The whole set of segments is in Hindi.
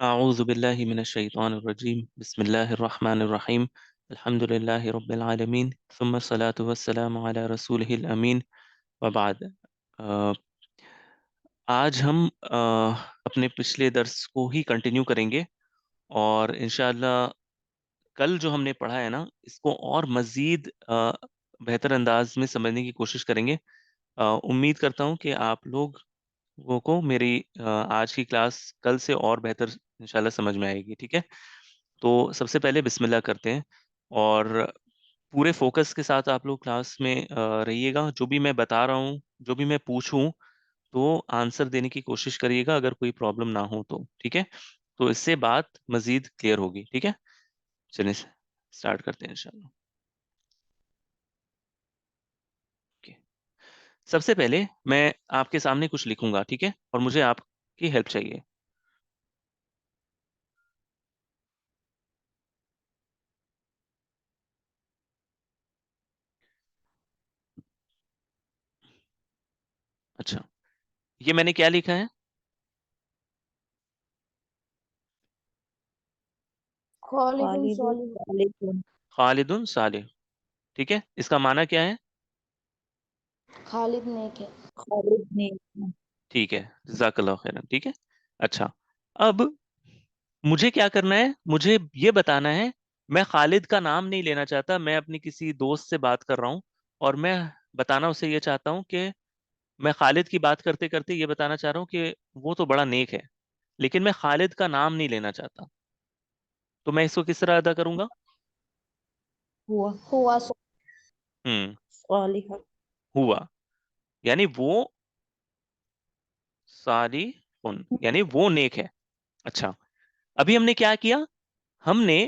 अऊज़ु बिल्लाहि मिनश शैतानिर रजीम बिस्मिल्लाहिर रहमानिर रहीम अल्हम्दुलिल्लाहि रब्बिल आलमीन सुम्मा सलातु वस्सलामु अला रसूलिहिल अमीन व बाद। अ, आज हम अपने पिछले दर्स को ही कंटिन्यू करेंगे और इंशाअल्लाह कल जो हमने पढ़ा है ना इसको और मज़ीद बेहतर अंदाज में समझने की कोशिश करेंगे। उम्मीद करता हूँ कि आप लोगों को मेरी आज की क्लास कल से और बेहतर इंशाल्लाह समझ में आएगी। ठीक है, तो सबसे पहले बिस्मिल्लाह करते हैं और पूरे फोकस के साथ आप लोग क्लास में रहिएगा। जो भी मैं बता रहा हूँ, जो भी मैं पूछूं, तो आंसर देने की कोशिश करिएगा अगर कोई प्रॉब्लम ना हो तो। ठीक है, तो इससे बात मजीद क्लियर होगी। ठीक है, चलिए स्टार्ट करते हैं इंशाल्लाह। ओके, सबसे पहले मैं आपके सामने कुछ लिखूंगा, ठीक है, और मुझे आपकी हेल्प चाहिए। अच्छा, ये मैंने क्या लिखा है? खालिदुन खालिदुन सालिह। सालिहुन। खालिदुन सालिह। ठीक है, इसका माना क्या है? खालिद नेक है। खालिद ने ठीक है, जज़ाकल्लाहु खैरन। ठीक है, अच्छा, अब मुझे क्या करना है, मुझे ये बताना है। मैं खालिद का नाम नहीं लेना चाहता, मैं अपनी किसी दोस्त से बात कर रहा हूँ और मैं बताना उसे ये चाहता हूँ कि मैं खालिद की बात करते करते ये बताना चाह रहा हूँ कि वो तो बड़ा नेक है, लेकिन मैं खालिद का नाम नहीं लेना चाहता। तो मैं इसको किस तरह अदा करूंगा? हुआ हुआ हम्म, सालिहा। हुआ यानी वो, सालिहुन यानी वो नेक है। अच्छा, अभी हमने क्या किया? हमने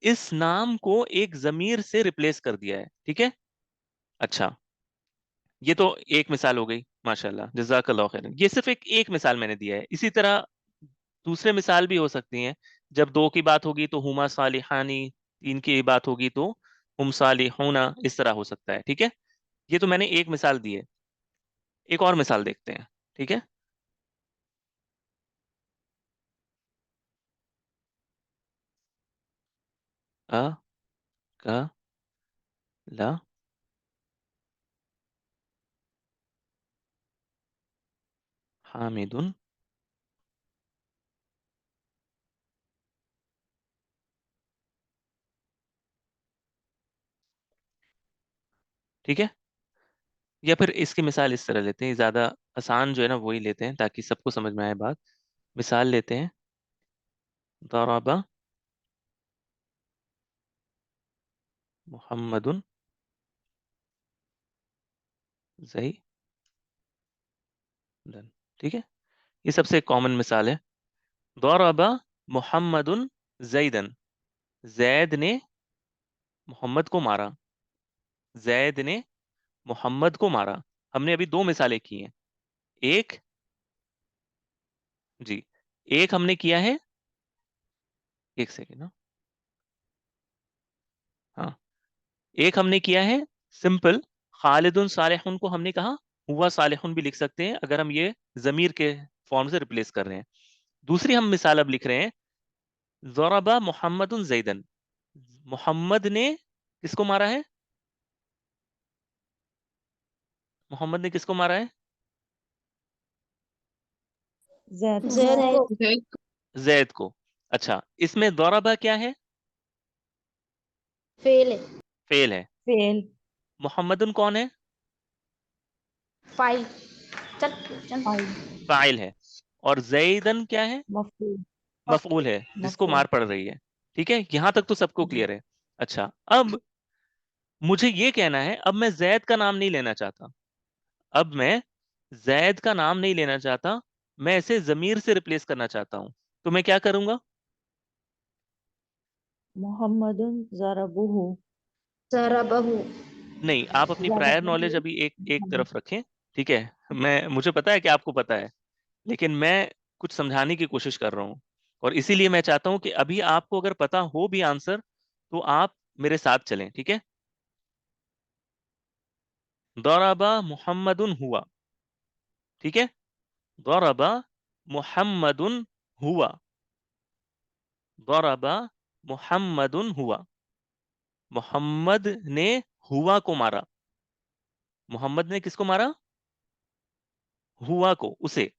इस नाम को एक जमीर से रिप्लेस कर दिया है। ठीक है, अच्छा, ये तो एक मिसाल हो गई। माशाल्लाह, जज़ाकल्लाहु खैरन। ये सिर्फ एक मिसाल मैंने दिया है। इसी तरह दूसरे मिसाल भी हो सकती हैं। जब दो की बात होगी तो हुमा सालिहानी, तीन की बात होगी तो हुम सालिहूना, इस तरह हो सकता है। ठीक है, ये तो मैंने एक मिसाल दी है। एक और मिसाल देखते हैं। ठीक है, अ क ल हामिदुन। ठीक है, या फिर इसकी मिसाल इस तरह लेते हैं, ज्यादा आसान जो है ना वही लेते हैं ताकि सबको समझ में आए बात। मिसाल लेते हैं, दरबा मुहम्मदुन जैदन। ठीक है, ये सबसे कॉमन मिसाल है। दरबा मुहम्मदुन जैदन, जैद ने मोहम्मद को मारा। जैद ने मोहम्मद को मारा। हमने अभी दो मिसालें की हैं। एक, जी, एक हमने किया है, एक सेकेंड ना, हाँ, एक हमने किया है सिंपल, खालिदुन सालिहुन को हमने कहा हुआ सालिहुन भी लिख सकते हैं अगर हम ये जमीर के फॉर्म से रिप्लेस कर रहे हैं। दूसरी हम मिसाल अब लिख रहे हैं, ज़रबा मोहम्मदुन जैदन, मोहम्मद ने किसको मारा है? मोहम्मद ने किसको मारा है? जैद को। जैद को। जैद को। अच्छा, इसमें ज़रबा क्या है? फेल है। फेल है। फेल। मोहम्मदुन कौन है? फाइल। चल चल। फाइल। फाइल है। और जैदन क्या है? मफूल। मफऊल है, जिसको मफूल। मार पड़ रही है। ठीक है, यहां तक तो सबको जी। क्लियर है। अच्छा, अब मुझे ये कहना है, अब मैं जैद का नाम नहीं लेना चाहता। अब मैं जैद का नाम नहीं लेना चाहता, मैं इसे जमीर से रिप्लेस करना चाहता हूं। तो मैं क्या करूंगा? मोहम्मदुन ज़रबुहु। ज़रबहु। नहीं, आप अपनी प्रायर नॉलेज ज़रबुहु। अभी एक एक तरफ रखें। ठीक है, मैं, मुझे पता है कि आपको पता है, लेकिन मैं कुछ समझाने की कोशिश कर रहा हूँ। और इसीलिए मैं चाहता हूं कि अभी आपको अगर पता हो भी आंसर तो आप मेरे साथ चलें। ठीक है, दौराबा मुहम्मदुन हुआ। ठीक है, दौराबा मुहम्मदुन हुआ। दरबा मुहम्मदुन हुआ, मोहम्मद ने हुआ को मारा। मोहम्मद ने किसको मारा? हुआ को, उसे।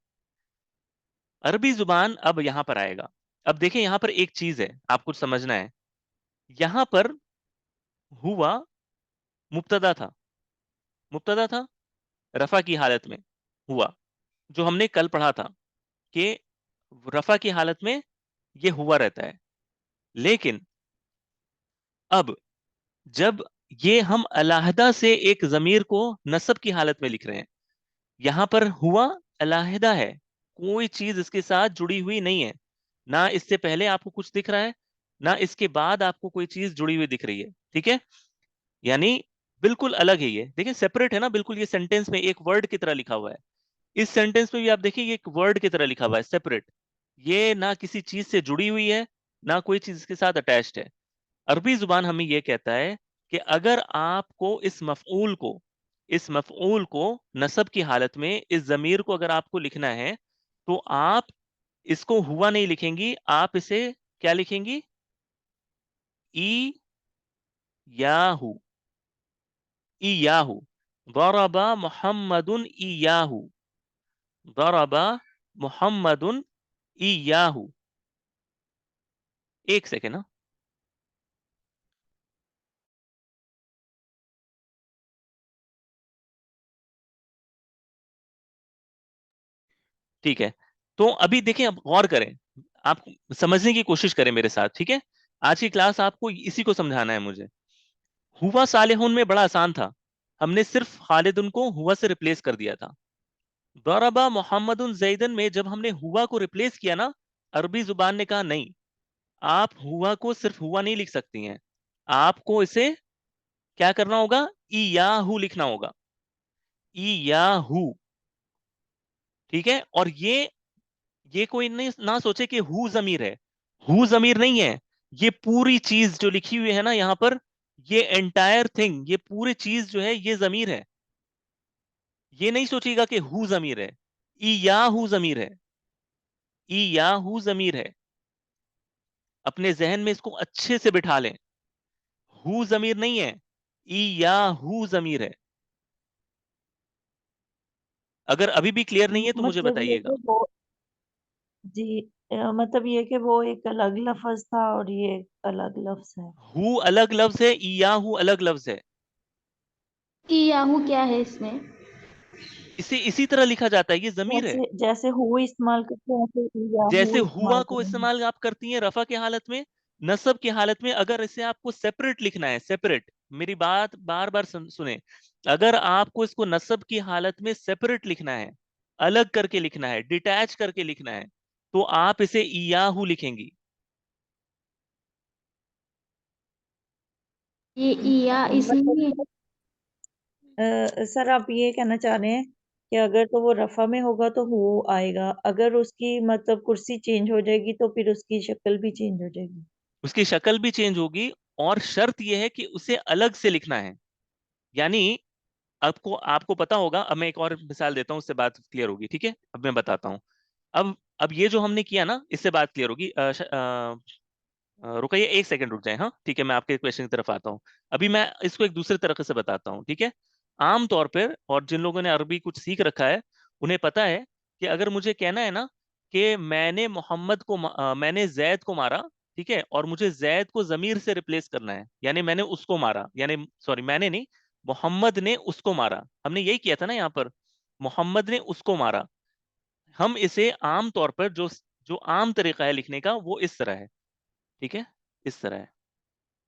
अरबी जुबान अब यहां पर आएगा। अब देखें यहां पर एक चीज है आपको समझना है। यहां पर हुआ मुब्तदा था, मुब्तदा था रफा की हालत में। हुआ जो हमने कल पढ़ा था कि रफा की हालत में ये हुआ रहता है। लेकिन अब जब ये हम अलहदा से एक जमीर को नस्ब की हालत में लिख रहे हैं, यहां पर हुआ अलहदा है, कोई चीज इसके साथ जुड़ी हुई नहीं है। ना इससे पहले आपको कुछ दिख रहा है, ना इसके बाद आपको कोई चीज जुड़ी हुई दिख रही है। ठीक है, यानी बिल्कुल अलग है ये। देखिए सेपरेट है ना बिल्कुल, ये सेंटेंस में एक वर्ड की तरह लिखा हुआ है। इस सेंटेंस में भी आप देखिए ये एक वर्ड की तरह लिखा हुआ है, सेपरेट। ये ना किसी चीज से जुड़ी हुई है, ना कोई चीज इसके साथ अटैच्ड है। अरबी जुबान हमें यह कहता है कि अगर आपको इस मफऊल को नसब की हालत में इस जमीर को अगर आपको लिखना है, तो आप इसको हुआ नहीं लिखेंगी, आप इसे क्या लिखेंगी? ई याहू, ई याहू। दरबा मुहम्मदुन ई याहू, दरबा मुहम्मदुन ई याहू। एक सेकेंड ना। ठीक है, तो अभी देखें, अब गौर करें, आप समझने की कोशिश करें मेरे साथ। ठीक है, आज की क्लास आपको इसी को समझाना है मुझे। हुआ सालेहुन में बड़ा आसान था, हमने सिर्फ खालिदुन को हुआ से रिप्लेस कर दिया था। दरबा मोहम्मदुन जैदन में जब हमने हुआ को रिप्लेस किया ना, अरबी जुबान ने कहा नहीं, आप हुआ को सिर्फ हुआ नहीं लिख सकती हैं, आपको इसे क्या करना होगा? इयाहू लिखना होगा, इयाहू। ठीक है, और ये कोई नहीं ना सोचे कि हु जमीर है, हु जमीर नहीं है। ये पूरी चीज जो लिखी हुई है ना यहां पर, ये एंटायर थिंग, ये पूरी चीज जो है ये जमीर है। ये नहीं सोचिएगा कि हु जमीर है, ई या हु जमीर है, ई या हु जमीर है। अपने जहन में इसको अच्छे से बिठा लें, हु जमीर नहीं है, ई या हु जमीर है। अगर अभी भी क्लियर नहीं है तो मुझे मतलब ये बताइएगा। कि वो जी मतलब ये कि वो एक अलग लफ्ज था और ये एक अलग लफ्ज है। हु अलग लफ्ज है, ई या हु अलग लफ्ज है। याहू क्या है इसमें? इसे इसी तरह लिखा जाता है, ये जमीर है। जैसे जैसे हु इस्तेमाल करते हैं ऐसे याहू जैसे हुआ इस्तेमाल को करेंगे। इस्तेमाल आप करती हैं रफा की हालत में, नसब की हालत में अगर इसे आपको सेपरेट लिखना है, सेपरेट, मेरी बात बार बार सुने, अगर आपको इसको नसब की हालत में सेपरेट लिखना है, अलग करके लिखना है, डिटैच करके लिखना है, तो आप इसे इयाहू लिखेंगी। ये या इसलिए मतलब सर आप ये कहना चाह रहे हैं कि अगर तो वो रफा में होगा तो वो आएगा, अगर उसकी मतलब कुर्सी चेंज हो जाएगी तो फिर उसकी शक्ल भी चेंज हो जाएगी। उसकी शक्ल भी चेंज होगी, और शर्त यह है कि उसे अलग से लिखना है। यानी आपको आपको पता होगा, अब मैं एक और मिसाल देता हूं, उससे बात क्लियर होगी। ठीक है, अब मैं बताता हूं। अब ये जो हमने किया ना, इससे बात क्लियर होगी। रुकिए एक सेकंड रुक जाए। हाँ ठीक है, मैं आपके क्वेश्चन की तरफ आता हूँ। अभी मैं इसको एक दूसरे तरीके से बताता हूँ। ठीक है, आम तौर पर, और जिन लोगों ने अरबी कुछ सीख रखा है उन्हें पता है कि अगर मुझे कहना है ना कि मैंने मैंने जैद को मारा, ठीक है, और मुझे जैद को जमीर से रिप्लेस करना है, यानी मैंने उसको मारा, यानी सॉरी मैंने नहीं, मोहम्मद ने उसको मारा, हमने यही किया था ना यहाँ पर, मोहम्मद ने उसको मारा। हम इसे आम तौर पर जो जो आम तरीका है लिखने का वो इस तरह है। ठीक है, इस तरह है,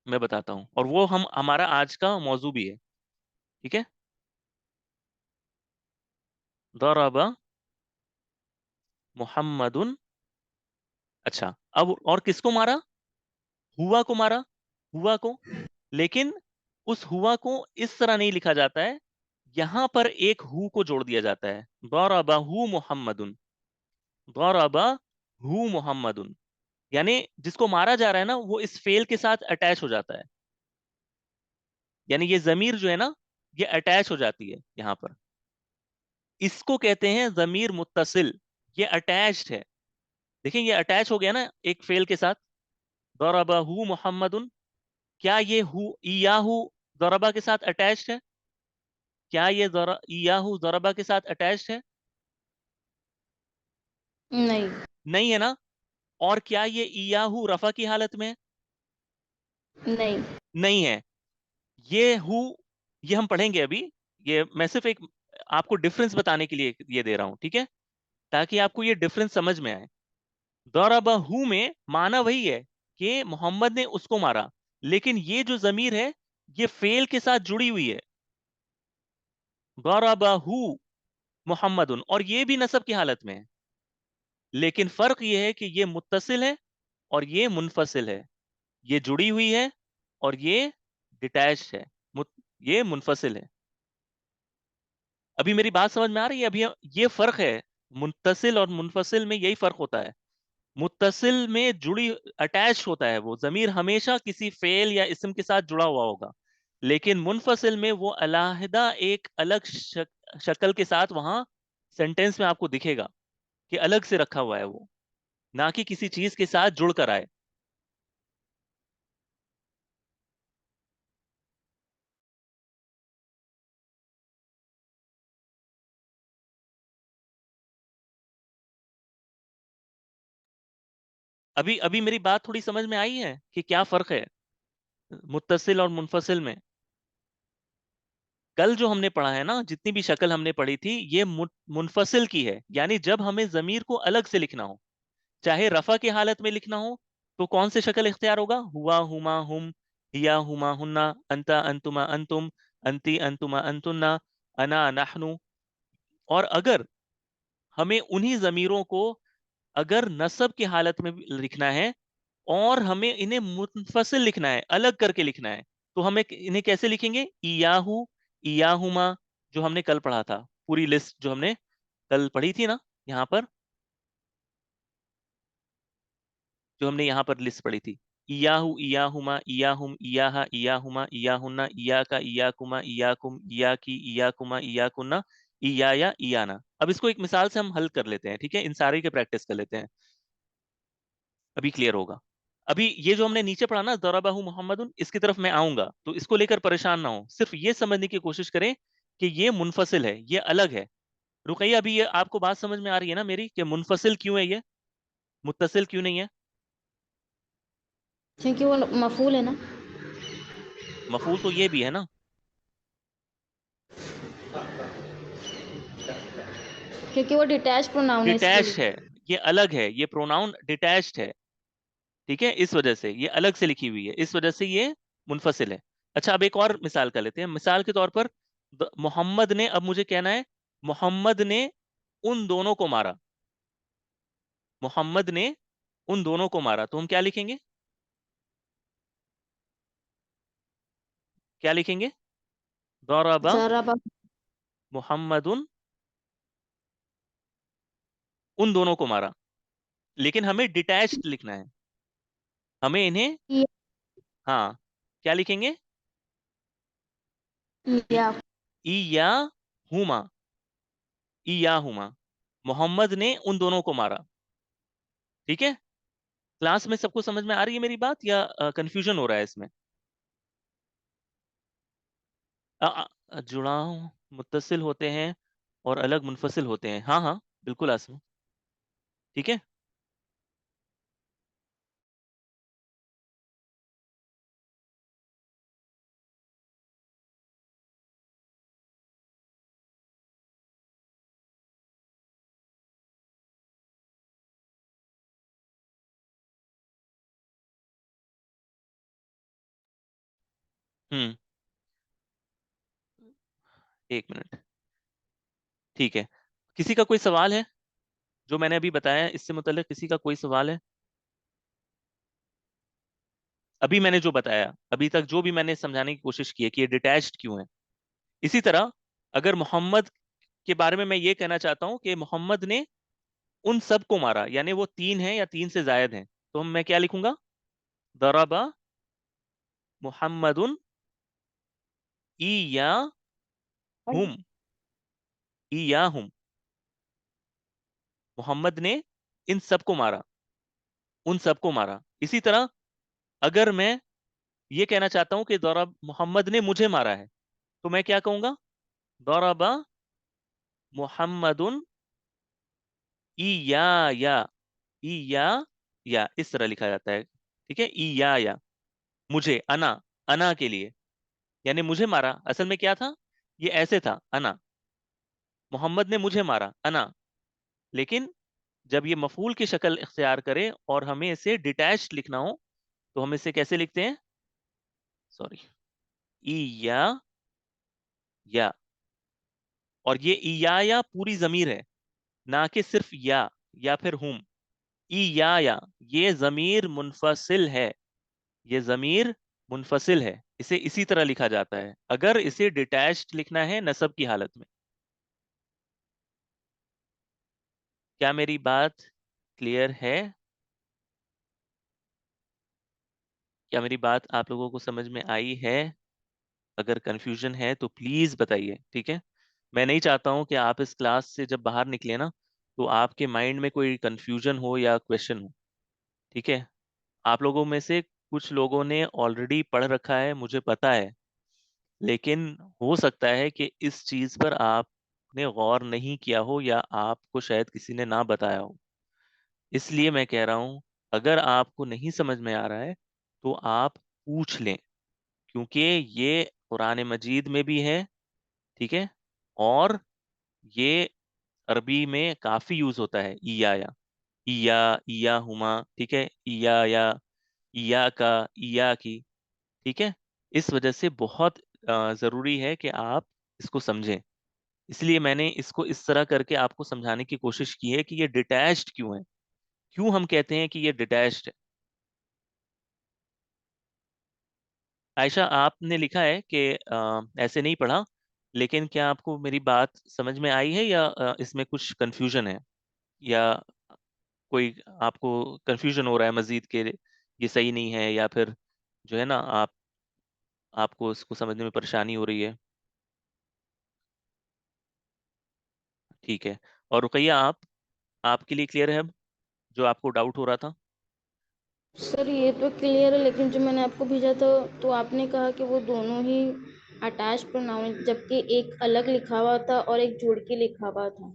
मैं बताता हूं, और वो हम हमारा आज का मौजू भी है। ठीक है, दरबा मुहम्मदुन। अच्छा, अब और किसको मारा? हुआ को मारा, हुआ को। लेकिन उस हुआ को इस तरह नहीं लिखा जाता है, यहां पर एक हु को जोड़ दिया जाता है, दरबा हु मुहम्मदुन, दरबा हु मुहम्मदुन। यानी जिसको मारा जा रहा है ना वो इस फेल के साथ अटैच हो जाता है, यानी ये जमीर जो है ना ये अटैच हो जाती है यहां पर। इसको कहते हैं जमीर मुत्तसिल, ये अटैच्ड है। देखिए ये अटैच हो गया ना एक फेल के साथ, दरबहू मुहम्मदुन, क्या ये हु इयाहू दरबा के साथ अटैच्ड है? क्या ये इयाहू दरबा के साथ अटैच्ड है? नहीं। नहीं है ना। और क्या ये इयाहू रफा की हालत में है? नहीं। नहीं है। ये हु, ये हम पढ़ेंगे अभी। ये मैं सिर्फ एक आपको डिफरेंस बताने के लिए ये दे रहा हूं, ठीक है, ताकि आपको ये डिफरेंस समझ में आए। दरबहू में माना वही है कि मोहम्मद ने उसको मारा, लेकिन ये जो जमीर है ये फेल के साथ जुड़ी हुई है। दरबहू मुहम्मदुन, और ये भी नसब की हालत में है, लेकिन फर्क ये है कि ये मुत्तसिल है और ये मुनफसिल है। ये जुड़ी हुई है और ये डिटैच्ड है। ये मुनफसिल है। अभी मेरी बात समझ में आ रही है? अभी ये फर्क है, मुत्तसिल और मुनफसिल में यही फर्क होता है। मुत्तसिल में जुड़ी अटैच होता है, वो जमीर हमेशा किसी फेल या इस्म के साथ जुड़ा हुआ होगा, लेकिन मुनफसिल में वो अलहदा एक अलग शक्ल के साथ वहां सेंटेंस में आपको दिखेगा कि अलग से रखा हुआ है वो, ना कि किसी चीज के साथ जुड़ कर आए। अभी अभी मेरी बात थोड़ी समझ में आई है कि क्या फर्क है मुत्तसिल और मुनफसिल में? कल जो हमने पढ़ा है ना, जितनी भी शक्ल हमने पढ़ी थी, ये मुनफसिल की है, यानी जब हमें जमीर को अलग से लिखना हो, चाहे रफा की हालत में लिखना हो, तो कौन से शक्ल इख्तियार होगा? हुआ हुमा हुम, हिया हुमा हुन्ना, अंता अंतुमा अंतुम, अंती अंतुमा अंतुन्ना, अना नहनु। और अगर हमें उन्हीं जमीरों को अगर नसब की हालत में भी लिखना है और हमें इन्हें मुनफसिल लिखना है, अलग करके लिखना है, तो हमें इन्हें कैसे लिखेंगे? इयाहू, इयाहुमा, जो हमने कल पढ़ा था, पूरी लिस्ट जो हमने कल पढ़ी थी ना, यहाँ पर, जो हमने यहाँ पर लिस्ट पढ़ी थी। इयाहू, इयाहुमा, इयाहुम, इयाहा, इयाहुमा, इयाहुन्ना, इयाका, इयाकुमा, इयाकुम, इयाकी, इयाकुमा, इयाकुन्ना, इयाया, इयाना। अब इसको एक मिसाल से हम हल कर लेते हैं, ठीक है, इन सारे के प्रैक्टिस कर लेते हैं, अभी क्लियर होगा। अभी ये जो हमने नीचे पढ़ा ना, दरबाहू मोहम्मदुन, इसकी तरफ मैं आऊंगा, तो इसको लेकर परेशान ना हो, सिर्फ ये समझने की कोशिश करें कि ये मुनफसिल है, ये अलग है। रुकैया, अभी ये आपको बात समझ में आ रही है ना मेरी, कि मुनफसिल क्यों है ये, मुत्तसिल क्यों नहीं है? क्योंकि वो मफूल है ना। मफूल तो ये भी है ना। क्योंकि वो डिटैच प्रोनाउन है डिटैच्ड इसलिए। है, ये अलग है, ये प्रोनाउन डिटैच्ड है, ठीक है, इस वजह से ये अलग से लिखी हुई है, इस वजह से ये मुनफसिल है। अच्छा, अब एक और मिसाल कर लेते हैं। मिसाल के तौर पर मोहम्मद ने, अब मुझे कहना है मोहम्मद ने उन दोनों को मारा। मोहम्मद ने उन दोनों को मारा, तो हम क्या लिखेंगे? क्या लिखेंगे? दरबा ज़राबा। मुहम्मदुन उन दोनों को मारा, लेकिन हमें डिटैच्ड लिखना है, हमें इन्हें, हाँ, क्या लिखेंगे? या। या हुमा, या हुमा, मोहम्मद ने उन दोनों को मारा, ठीक है। क्लास में सबको समझ में आ रही है मेरी बात, या कंफ्यूजन हो रहा है इसमें? जुड़ाव मुत्तसिल होते हैं और अलग मुनफसिल होते हैं, हाँ हाँ, बिल्कुल आसमा, ठीक है। हम्म, एक मिनट, ठीक है। किसी का कोई सवाल है? जो मैंने अभी बताया इससे मुतल्लिक किसी का कोई सवाल है? अभी मैंने जो बताया, अभी तक जो भी मैंने समझाने की कोशिश की है कि ये डिटैच्ड क्यों है। इसी तरह अगर मोहम्मद के बारे में मैं ये कहना चाहता हूं कि मोहम्मद ने उन सब को मारा, यानी वो तीन है या तीन से जायद हैं, तो मैं क्या लिखूंगा? दरबा मुहम्मदुन इया हुम, इया हुम, मोहम्मद ने इन सब को मारा, उन सब को मारा। इसी तरह अगर मैं ये कहना चाहता हूं कि दौरब मोहम्मद ने मुझे मारा है, तो मैं क्या कहूंगा? दौरबा मोहम्मदुन ईया या, ईया या, इस तरह लिखा जाता है। ठीक है, ईया या, मुझे, अना, अना के लिए, यानी मुझे मारा। असल में क्या था, ये ऐसे था, अना, मोहम्मद ने मुझे मारा, अना। लेकिन जब ये मफूल की शक्ल इख्तियार करे और हमें इसे डिटैच्ड लिखना हो, तो हम इसे कैसे लिखते हैं? सॉरी, ईया या। और ये ईया या पूरी जमीर है, ना कि सिर्फ या फिर हुम। या, ये जमीर मुनफसिल है, ये जमीर मुनफसिल है। इसे इसी तरह लिखा जाता है अगर इसे डिटैच्ड लिखना है नसब की हालत में। क्या मेरी बात क्लियर है? क्या मेरी बात आप लोगों को समझ में आई है? अगर कंफ्यूजन है तो प्लीज बताइए, ठीक है? मैं नहीं चाहता हूं कि आप इस क्लास से जब बाहर निकले ना, तो आपके माइंड में कोई कंफ्यूजन हो या क्वेश्चन हो। ठीक है, आप लोगों में से कुछ लोगों ने ऑलरेडी पढ़ रखा है, मुझे पता है, लेकिन हो सकता है कि इस चीज पर आपने गौर नहीं किया हो या आपको शायद किसी ने ना बताया हो। इसलिए मैं कह रहा हूं, अगर आपको नहीं समझ में आ रहा है तो आप पूछ लें, क्योंकि ये कुरान मजीद में भी है। ठीक है, और ये अरबी में काफी यूज होता है, इया हुमा। ठीक है, इया का, इया की। ठीक है, इस वजह से बहुत जरूरी है कि आप इसको समझें। इसलिए मैंने इसको इस तरह करके आपको समझाने की कोशिश की है कि ये डिटैच्ड क्यों है, क्यों हम कहते हैं कि ये डिटैच्ड है। आयशा, आपने लिखा है कि ऐसे नहीं पढ़ा, लेकिन क्या आपको मेरी बात समझ में आई है, या इसमें कुछ कंफ्यूजन है, या कोई आपको कंफ्यूजन हो रहा है मजीद के ये सही नहीं है, या फिर जो है ना, आपको इसको समझने में परेशानी हो रही है? ठीक है। और रुकैया, आपके लिए क्लियर है अब, जो आपको डाउट हो रहा था? सर ये तो क्लियर है, लेकिन जो मैंने आपको भेजा था तो आपने कहा कि वो दोनों ही अटैच प्रोनाउन, जबकि एक अलग लिखा हुआ था और एक जोड़ के लिखा हुआ था।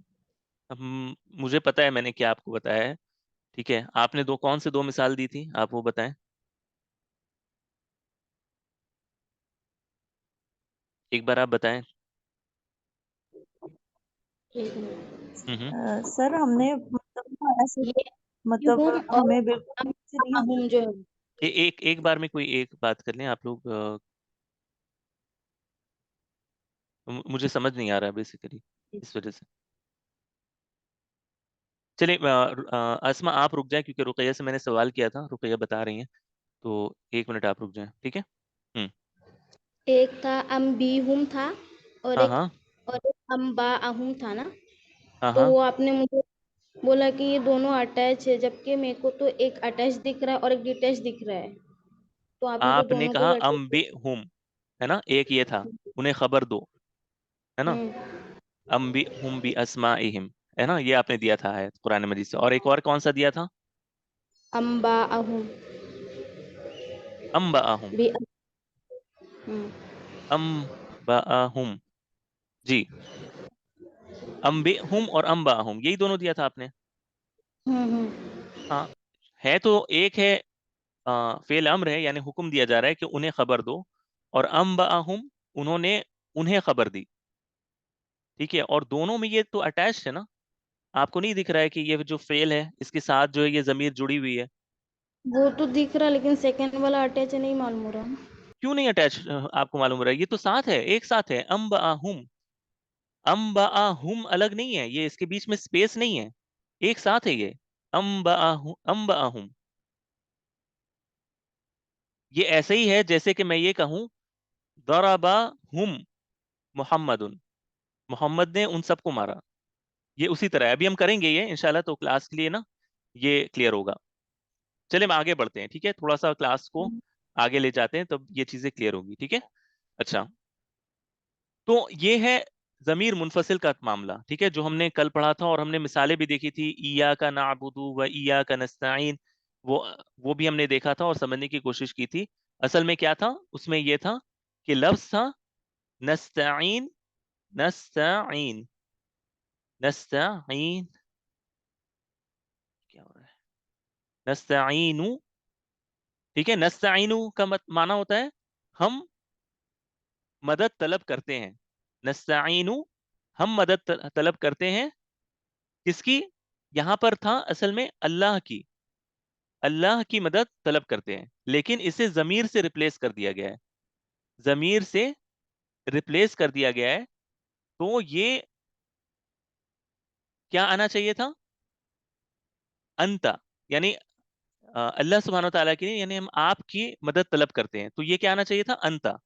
मुझे पता है मैंने क्या आपको बताया है। ठीक है, आपने कौन से दो मिसाल दी थी, आप वो बताएं। एक बार आप बताएं। एक मिनट। हम्म। सर हमने मतलब ना ऐसे, ये मतलब हुम और हमें बिल्कुल से नहीं आता। हुम जो है। एक बार में कोई एक बात कर लें आप लोग। मुझे समझ नहीं आ रहा बेसिकली, इस वजह से। चलिए, अस्मा आप रुक जाए, क्योंकि रुकैया से मैंने सवाल किया था, रुकैया बता रही हैं, तो 1 मिनट आप रुक जाएं, ठीक है? हम्म। एक था अम्बीहुम था, और हाँ एक हाँ। अम्बाअहुम था ना। हाँ तो हाँ। वो आपने मुझे बोला कि ये दोनों अटैच है, जबकि मेरे को तो एक अटैच दिख रहा है और एक डिटैच दिख रहा है। तो आपने तो आपने दोनों को कहा ही अटैच। अम्बे हुम, है ना, एक ये था, उन्हें खबर दो, है ना, हम्म। अम्बी हुम बी अस्माइहिम, है ना, ये आपने दिया था है कुरान मजीद से। और एक और कौन सा दिया था? अम्बाअहुम अम्बाहुम, भी। हम्म। अम्बाहुम, जी, अम्बे हुम और अम्बाहुम, यही दोनों दिया था आपने। हम्म। हाँ, है तो एक है, फेल अम्र है, यानी हुक्म दिया जा रहा है कि उन्हें खबर दो, और अम्बाहुम, उन्होंने उन्हें खबर दी। ठीक है, और दोनों में ये तो अटैच्ड है ना, आपको नहीं दिख रहा है कि ये जो फेल है इसके साथ जो है ये जमीर जुड़ी हुई है? वो तो दिख रहा, लेकिन सेकंड वाला अटैच नहीं मालूम हो रहा। क्यों नहीं अटैच? आपको मालूम हो रहा है, ये तो साथ है, एक साथ है, अम्बाहुम। अम्बाहुम अलग नहीं है, ये इसके बीच में स्पेस नहीं है, एक साथ है ये, अम्बाहुम। ये ऐसे ही है जैसे कि मैं ये कहूं, दराबा हुम मुहम्मदुन, मोहम्मद ने उन सबको मारा। ये उसी तरह है, अभी हम करेंगे ये इंशाल्लाह, तो क्लास के लिए ना ये क्लियर होगा। चले हम आगे बढ़ते हैं, ठीक है, थोड़ा सा क्लास को आगे ले जाते हैं, तब ये चीजें क्लियर होगी, ठीक है? अच्छा, तो ये है जमीर मुनफसिल का मामला, ठीक है, जो हमने कल पढ़ा था, और हमने मिसालें भी देखी थी, ईया का नाबुदु व ईया का नस्ताइन। वो भी हमने देखा था और समझने की कोशिश की थी। असल में क्या था उसमें, ये था कि लफ्ज था नस्तईन, नस्तईन, नस्तईन, क्या हो रहा है, नस्तईनु। ठीक है, नस्तईनु का माना होता है हम मदद तलब करते हैं। नस्तईनु, हम मदद तलब करते हैं। किसकी? यहां पर था असल में अल्लाह की, अल्लाह की मदद तलब करते हैं, लेकिन इसे जमीर से रिप्लेस कर दिया गया है, जमीर से रिप्लेस कर दिया गया है। तो ये क्या आना चाहिए था? अंता, यानी अल्लाह सुब्हानो तआला की, यानी हम आपकी मदद तलब करते हैं, तो ये क्या आना चाहिए था? अंता,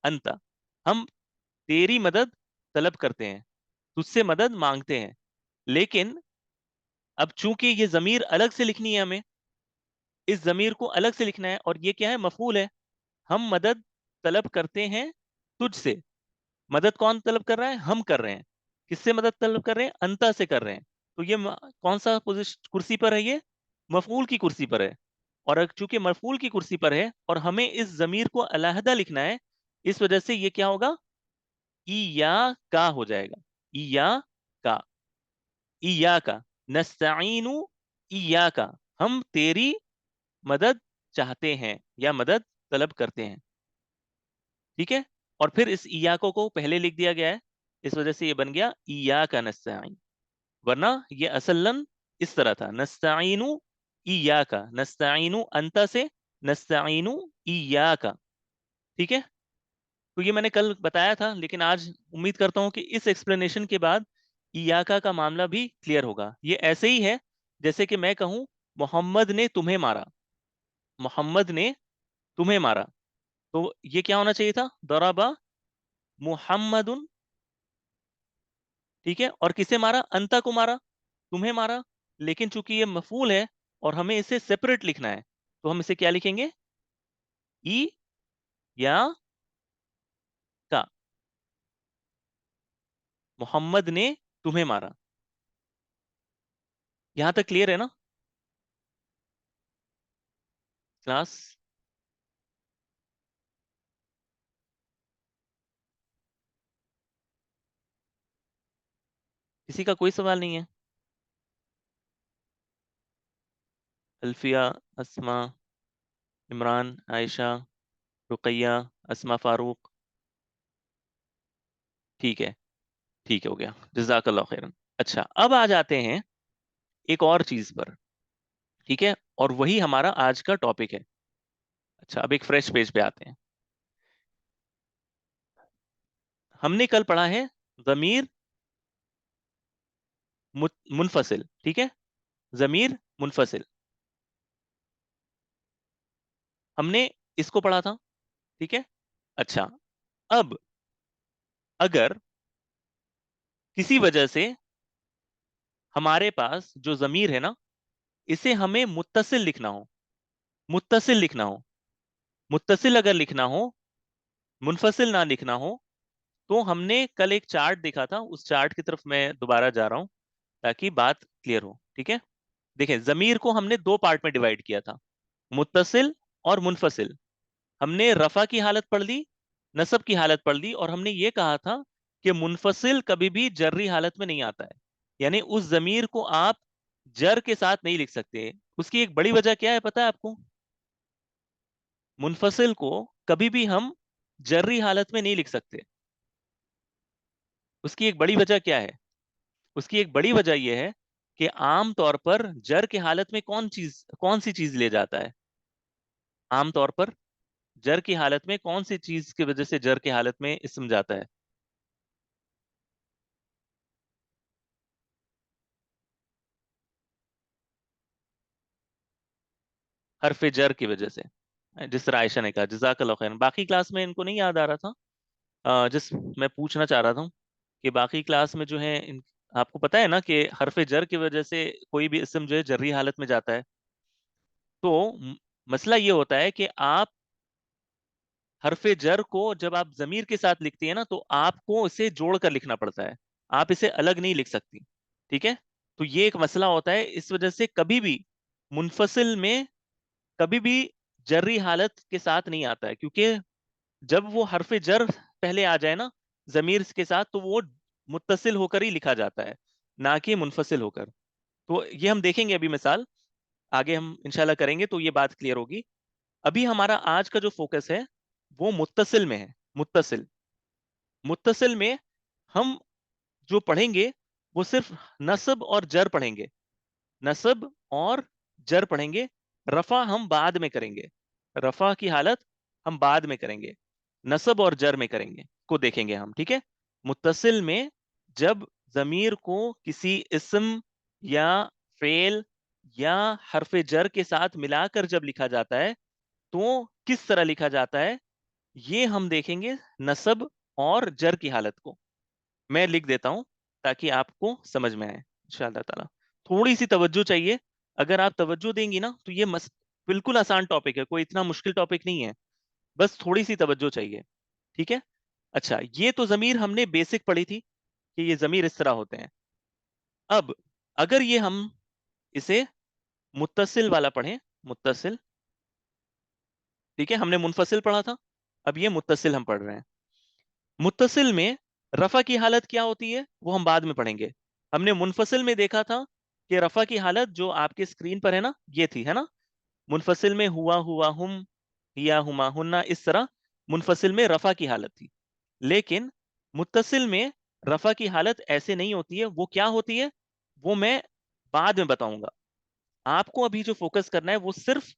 अंता, हम तेरी मदद तलब करते हैं, तुझसे मदद मांगते हैं। लेकिन अब चूंकि ये जमीर अलग से लिखनी है हमें, इस जमीर को अलग से लिखना है, और ये क्या है? मफूल है। हम मदद तलब करते हैं तुझसे। मदद कौन तलब कर रहा है? हम कर रहे हैं। किससे मदद तलब कर रहे हैं? अंता से कर रहे हैं। तो ये कौन सा पोजिशन, कुर्सी पर है? ये मफूल की कुर्सी पर है। और चूंकि मफूल की कुर्सी पर है और हमें इस जमीर को अलहदा लिखना है, इस वजह से ये क्या होगा? इया का हो जाएगा। इया का, इया का, नस्तईनु इया का, हम तेरी मदद चाहते हैं या मदद तलब करते हैं। ठीक है, और फिर इस इयाको को पहले लिख दिया गया है, इस वजह से ये बन गया इया का नस्तईन। वरना ये असलन इस तरह था, नस्तईनु इया का, नस्तईनु अंता से, नस्तईनु इया का। ठीक है, तो ये मैंने कल बताया था, लेकिन आज उम्मीद करता हूं कि इस एक्सप्लेनेशन के बाद इयाका का मामला भी क्लियर होगा। ये ऐसे ही है जैसे कि मैं कहूं मोहम्मद ने तुम्हें मारा, मोहम्मद ने तुम्हें मारा, तो ये क्या होना चाहिए था? दराबा मुहम्मदुन। ठीक है, और किसे मारा? अंता को मारा, तुम्हें मारा। लेकिन चूंकि ये मफूल है और हमें इसे सेपरेट लिखना है, तो हम इसे क्या लिखेंगे? ई या का, मोहम्मद ने तुम्हें मारा। यहां तक क्लियर है ना क्लास? किसी का कोई सवाल नहीं है? अल्फिया, अस्मा, इमरान, आयशा, रुकैया, अस्मा फारूक। ठीक है, ठीक है, हो गया, जज़ाकल्लाह खैरन। अच्छा, अब आ जाते हैं एक और चीज पर। ठीक है, और वही हमारा आज का टॉपिक है। अच्छा, अब एक फ्रेश पेज पे आते हैं। हमने कल पढ़ा है जमीर मुनफसिल। ठीक है, जमीर मुनफसिल हमने इसको पढ़ा था। ठीक है, अच्छा, अब अगर किसी वजह से हमारे पास जो जमीर है ना, इसे हमें मुत्तसिल लिखना हो, मुत्तसिल लिखना हो, मुत्तसिल अगर लिखना हो, मुनफसिल ना लिखना हो, तो हमने कल एक चार्ट देखा था, उस चार्ट की तरफ मैं दोबारा जा रहा हूं ताकि बात क्लियर हो। ठीक है, देखें, जमीर को हमने दो पार्ट में डिवाइड किया था, मुत्तसिल और मुनफसिल। हमने रफा की हालत पढ़ ली, नसब की हालत पढ़ ली, और हमने ये कहा था कि मुनफसिल कभी भी जर्री हालत में नहीं आता है, यानी उस जमीर को आप जर के साथ नहीं लिख सकते। उसकी एक बड़ी वजह क्या है पता है आपको? मुनफसिल को कभी भी हम जर्री हालत में नहीं लिख सकते। उसकी एक बड़ी वजह क्या है? उसकी एक बड़ी वजह यह है कि आम तौर पर जर की हालत में कौन सी चीज ले जाता है? आम तौर पर जर की हालत में कौन सी चीज की वजह से जर की हालत में इस्म जाता है? हरफ जर की वजह से, जिस तरह आयशा ने कहा, जज़ाकल्लाह खैर। बाकी क्लास में इनको नहीं याद आ रहा था, जिस मैं पूछना चाह रहा था कि बाकी क्लास में जो है आपको पता है ना कि हरफ जर की वजह से कोई भी इस्म जो है जर्री हालत में जाता है। तो मसला ये होता है कि आप हरफ जर को जब आप जमीर के साथ लिखती है ना, तो आपको इसे जोड़कर लिखना पड़ता है, आप इसे अलग नहीं लिख सकती। ठीक है, तो ये एक मसला होता है, इस वजह से कभी भी मुनफसिल में कभी भी जर्री हालत के साथ नहीं आता है, क्योंकि जब वो हरफ जर पहले आ जाए ना जमीर के साथ, तो वो मुत्तसिल होकर ही लिखा जाता है, ना कि मुनफसिल होकर। तो ये हम देखेंगे अभी मिसाल, आगे हम इंशाल्लाह करेंगे तो ये बात क्लियर होगी। अभी हमारा आज का जो फोकस है वो मुत्तसिल में है। मुत्तसिल मुत्तसिल में हम जो पढ़ेंगे वो सिर्फ नस्ब और जर पढ़ेंगे। नस्ब और जर पढ़ेंगे, रफा हम बाद में करेंगे। रफा की हालत हम बाद में करेंगे, नस्ब और जर में करेंगे को देखेंगे हम, ठीक है। मुत्तसिल में जब जमीर को किसी इस्म या फेल या हरफ जर के साथ मिलाकर जब लिखा जाता है तो किस तरह लिखा जाता है, ये हम देखेंगे नस्ब और जर की हालत को। मैं लिख देता हूं ताकि आपको समझ में आए इंशाअल्लाह ताला। थोड़ी सी तवज्जो चाहिए। अगर आप तवज्जो देंगी ना तो ये बिल्कुल आसान टॉपिक है, कोई इतना मुश्किल टॉपिक नहीं है। बस थोड़ी सी तवज्जो चाहिए, ठीक है। अच्छा, ये तो जमीर हमने बेसिक पढ़ी थी कि ये जमीर इस तरह होते हैं। अब अगर ये हम इसे मुत्तसिल वाला पढ़ें, मुत्तसिल, ठीक है, हमने मुनफसिल पढ़ा था, अब ये मुत्तसिल हम पढ़ रहे हैं। मुत्तसिल में रफा की हालत क्या होती है वो हम बाद में पढ़ेंगे। हमने मुनफसिल में देखा था कि रफा की हालत जो आपके स्क्रीन पर है ना, ये थी, है ना। मुनफसिल में हुआ हुआ हुम, हिया हुमा हुन्ना, इस तरह मुनफसिल में रफा की हालत थी। लेकिन मुत्तसिल में रफा की हालत ऐसे नहीं होती है। वो क्या होती है वो मैं बाद में बताऊंगा। आपको अभी जो फोकस करना है वो सिर्फ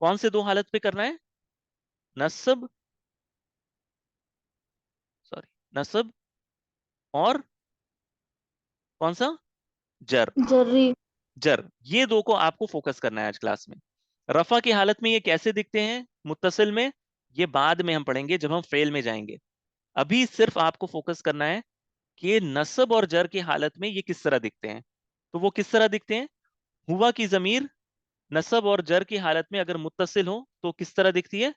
कौन से दो हालत पे करना है, नस्ब, सॉरी, नस्ब और कौन सा, जर। जर्री। जर, ये दो को आपको फोकस करना है आज क्लास में। रफा की हालत में ये कैसे दिखते हैं मुत्तसिल में, ये बाद में हम पढ़ेंगे जब हम फेल में जाएंगे। अभी सिर्फ आपको फोकस करना है कि नस्ब और जर की हालत में ये किस तरह दिखते हैं। तो वो किस तरह दिखते हैं, हुआ की जमीर नस्ब और जर की हालत में अगर मुत्तसिल हो तो किस तरह दिखती है,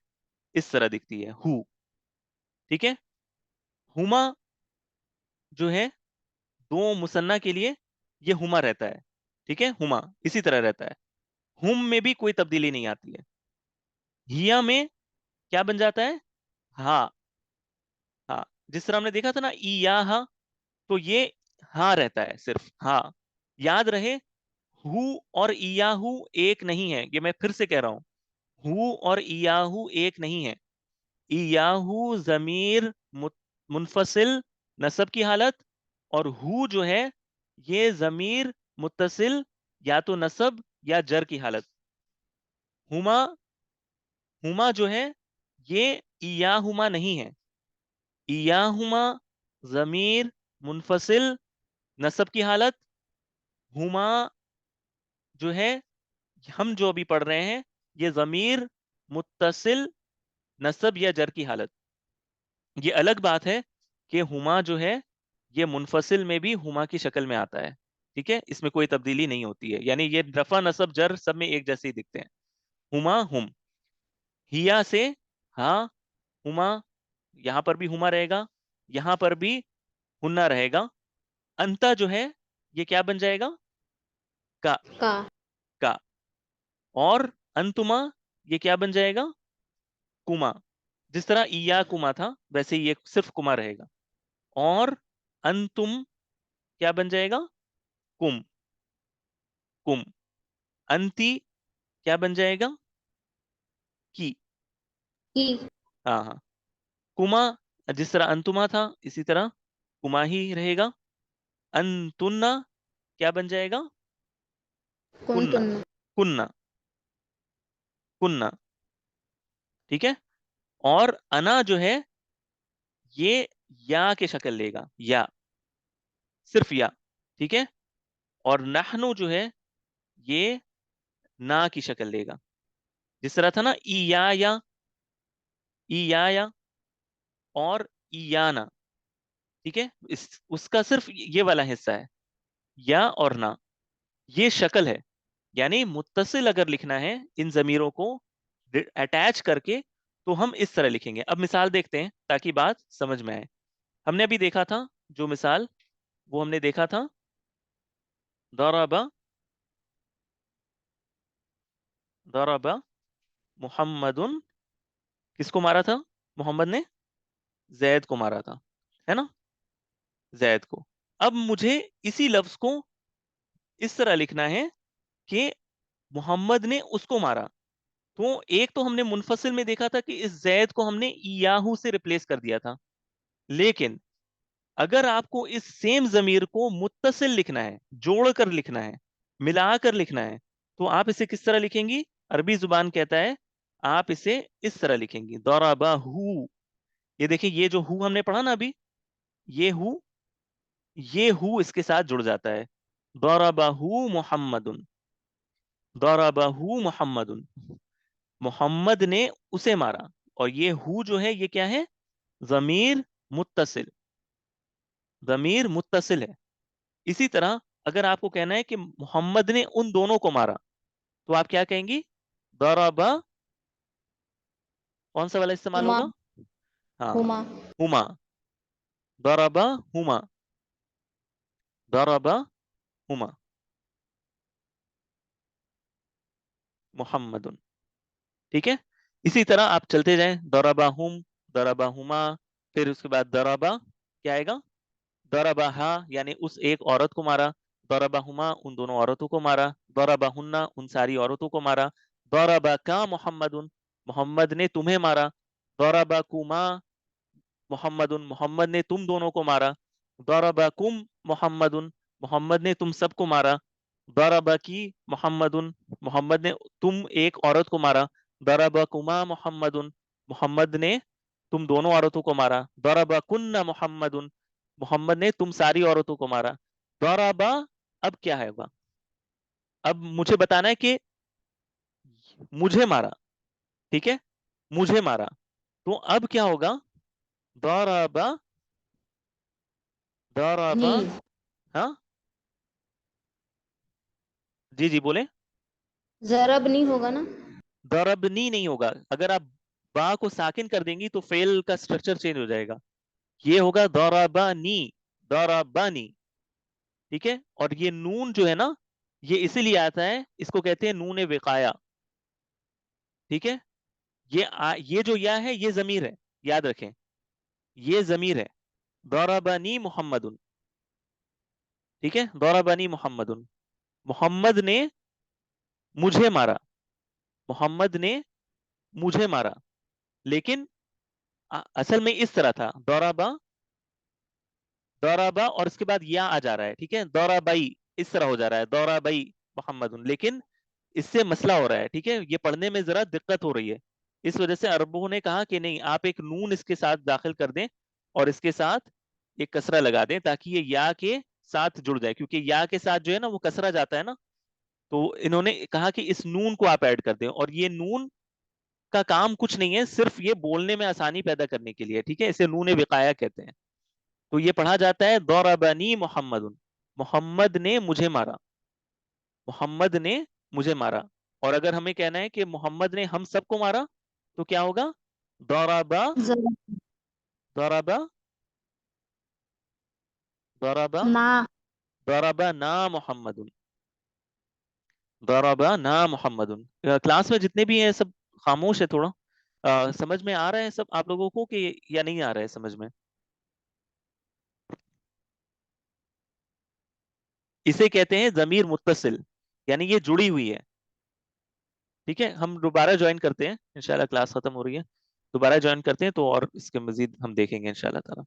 इस तरह दिखती है, हु, ठीक है। हुमा जो है दो मुसन्ना के लिए ये हुमा रहता है, ठीक है, हुमा इसी तरह रहता है। हुम में भी कोई तब्दीली नहीं आती है। हिया में क्या बन जाता है, हाँ। हाँ, जिस तरह हमने देखा था ना ई या हा, तो ये हाँ रहता है सिर्फ, हाँ। याद रहे, हु और इयाहू एक नहीं है, ये मैं फिर से कह रहा हूं। हु और इयाहू एक नहीं है। इयाहू जमीर मुनफसिल नसब की हालत, और हु जो है ये जमीर मुत्तसिल या तो नसब या जर की हालत। हुमा, हुमा जो है ये इयाहुमा नहीं है। इयाहुमा जमीर मुनफसिल नसब की हालत। हुमा जो है हम जो अभी पढ़ रहे हैं ये जमीर मुत्तसिल नसब या जर की हालत। ये अलग बात है कि हुमा जो है ये मुनफसिल में भी हुमा की शक्ल में आता है, ठीक है, इसमें कोई तब्दीली नहीं होती है। यानी ये रफा नसब जर सब में एक जैसे ही दिखते हैं। हुमा हुम, हिया से हाँ, हुमा, यहां पर भी हुमा रहेगा, यहां पर भी हुन्ना रहेगा। अंता जो है ये क्या बन जाएगा, का। का। का। और अंतुमा ये क्या बन जाएगा, कुमा। जिस तरह इया कुमा था वैसे ही ये सिर्फ कुमा रहेगा। और अंतुम क्या बन जाएगा, कुम। कुम। अंती क्या बन जाएगा, की। की। हाँ हाँ, कुमा, जिस तरह अंतुमा था इसी तरह कुमा ही रहेगा। अंतुन्ना क्या बन जाएगा, कौन कुन्ना। तुन्ना। कुन्ना, कुन्ना, ठीक है। और अना जो है ये या के शक्ल लेगा, या, सिर्फ या, ठीक है। और नहनु जो है ये ना की शक्ल लेगा, जिस तरह था ना ई या और ईयाना, ठीक है। इस उसका सिर्फ ये वाला हिस्सा है, या और ना, ये शक्ल है। यानी मुत्तसिल अगर लिखना है इन जमीरों को अटैच करके तो हम इस तरह लिखेंगे। अब मिसाल देखते हैं ताकि बात समझ में आए। हमने अभी देखा था जो मिसाल, वो हमने देखा था दरबा दरबा मुहम्मदुन, किसको मारा था? मोहम्मद ने जैद को मारा था, है ना, जैद को। अब मुझे इसी लफ्ज को इस तरह लिखना है कि मोहम्मद ने उसको मारा। तो एक तो हमने मुनफसिल में देखा था कि इस जैद को हमने याहू से रिप्लेस कर दिया था, लेकिन अगर आपको इस सेम जमीर को मुत्तसिल लिखना है, जोड़कर लिखना है, मिलाकर लिखना है, तो आप इसे किस तरह लिखेंगी? अरबी जुबान कहता है आप इसे इस तरह लिखेंगी, दरबाहू। ये देखिए, ये जो हु हमने पढ़ा ना अभी, ये हु, ये हु इसके साथ जुड़ जाता है। दरबाहू मुहम्मदुन, दरबाहू मुहम्मदुन, मोहम्मद ने उसे मारा। और ये हु जो है ये क्या है? जमीर मुत्तसिल, जमीर मुत्तसिल है। इसी तरह अगर आपको कहना है कि मोहम्मद ने उन दोनों को मारा, तो आप क्या कहेंगी? दरबा, कौन सा वाला इस्तेमाल हुमा। होगा? हाँ, हुमा। हुमा, दरबा हुमा, दरबा हुमा मोहम्मदुन। ठीक है, इसी तरह आप चलते जाएं, दरबा हुम, दरबा हुमा, फिर उसके बाद दरबा क्या आएगा? दरबा हा, यानी उस एक औरत को मारा। दरबा हुमा, उन दोनों औरतों को मारा। दरबा हुन्ना, उन सारी औरतों को मारा। दरबा का मोहम्मदुन, मोहम्मद ने तुम्हें मारा। दरबा कुमा मोहम्मदुन, मोहम्मद ने तुम दोनों को मारा। दरबा कुम मोहम्मदुन, मोहम्मद ने तुम सबको मारा। दरबा की मोहम्मदुन, मोहम्मद ने तुम एक औरत को मारा। दरबा कुमा मोहम्मदुन, मोहम्मद ने तुम दोनों औरतों को मारा। दरबा कुन्ना मोहम्मदुन, मोहम्मद ने तुम सारी औरतों को मारा। दरबा, अब क्या है? अब मुझे बताना है कि मुझे मारा, ठीक है, मुझे मारा। तो अब क्या होगा? दरबा, दरबा, नहीं, हाँ, जी जी बोले। जरब नहीं होगा ना? दरबनी नहीं होगा। अगर आप बा को साकिन कर देंगी तो फेल का स्ट्रक्चर चेंज हो जाएगा। ये होगा दरबानी, दरबानी। ठीक है, और ये नून जो है ना, ये इसीलिए आता है, इसको कहते हैं नून विकाया। ठीक है, ये जो या है ये जमीर है, याद रखें, ये जमीर है। दरबानी मोहम्मदुन, ठीक है, दरबानी मोहम्मदुन, मोहम्मद ने मुझे मारा, मोहम्मद ने मुझे मारा। लेकिन असल में इस तरह था, दौराबा, दौराबा और इसके बाद या आ जा रहा है, ठीक है, दौराबाई, इस तरह हो जा रहा है, दौराबाई मोहम्मदुन। लेकिन इससे मसला हो रहा है, ठीक है, ये पढ़ने में जरा दिक्कत हो रही है। इस वजह से अरबों ने कहा कि नहीं, आप एक नून इसके साथ दाखिल कर दें और इसके साथ एक कसरा लगा दें, ताकि ये या के साथ जुड़ जाए, क्योंकि या के साथ जो है ना वो कसरा जाता है ना। तो इन्होंने कहा कि इस नून को आप ऐड कर दें, और ये नून का काम कुछ नहीं है, सिर्फ ये बोलने में आसानी पैदा करने के लिए, ठीक है, इसे नून विकाया कहते हैं। तो ये पढ़ा जाता है दौराबनी मोहम्मद, मोहम्मद ने मुझे मारा, मोहम्मद ने मुझे मारा। और अगर हमें कहना है कि मोहम्मद ने हम सबको मारा, तो क्या होगा? दौराबा, जरब दौराबा, दौराबा, ना। दौराबा ना मोहम्मद, दौराबा ना मोहम्मद। क्लास में जितने भी हैं सब खामोश है थोड़ा। समझ में आ रहा है सब आप लोगों को कि या नहीं आ रहा है समझ में? इसे कहते हैं जमीर मुत्तसिल, यानी ये जुड़ी हुई है। ठीक है, हम दोबारा ज्वाइन करते हैं इंशाल्लाह, क्लास खत्म हो रही है, दोबारा ज्वाइन करते हैं तो और इसके मजीद हम देखेंगे इंशाल्लाह ताला।